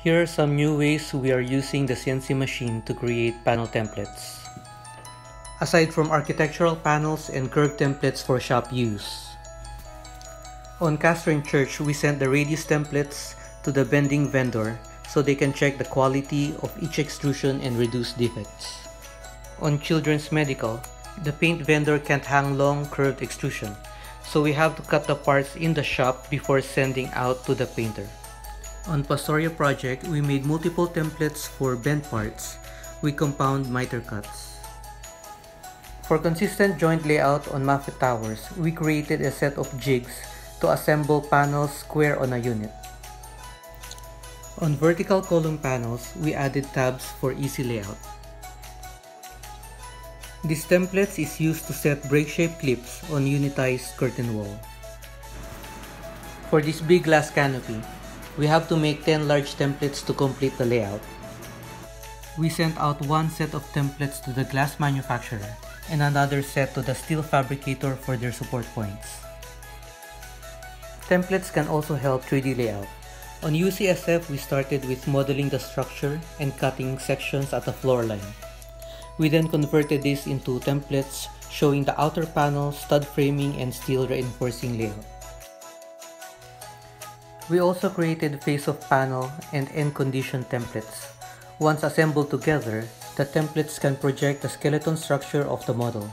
Here are some new ways we are using the CNC machine to create panel templates. Aside from architectural panels and curved templates for shop use. On Castro Church, we sent the radius templates to the bending vendor so they can check the quality of each extrusion and reduce defects. On Children's Medical, the paint vendor can't hang long curved extrusion, so we have to cut the parts in the shop before sending out to the painter. On Pastoria project, we made multiple templates for bent parts. We compound miter cuts. For consistent joint layout on Maffet towers, we created a set of jigs to assemble panels square on a unit. On vertical column panels, we added tabs for easy layout. These templates is used to set break-shaped clips on unitized curtain wall. For this big glass canopy, we have to make 10 large templates to complete the layout. We sent out one set of templates to the glass manufacturer and another set to the steel fabricator for their support points. Templates can also help 3D layout. On UCSF, we started with modeling the structure and cutting sections at the floor line. We then converted this into templates showing the outer panel, stud framing, and steel reinforcing layout. We also created face of panel and end condition templates. Once assembled together, the templates can project the skeleton structure of the model.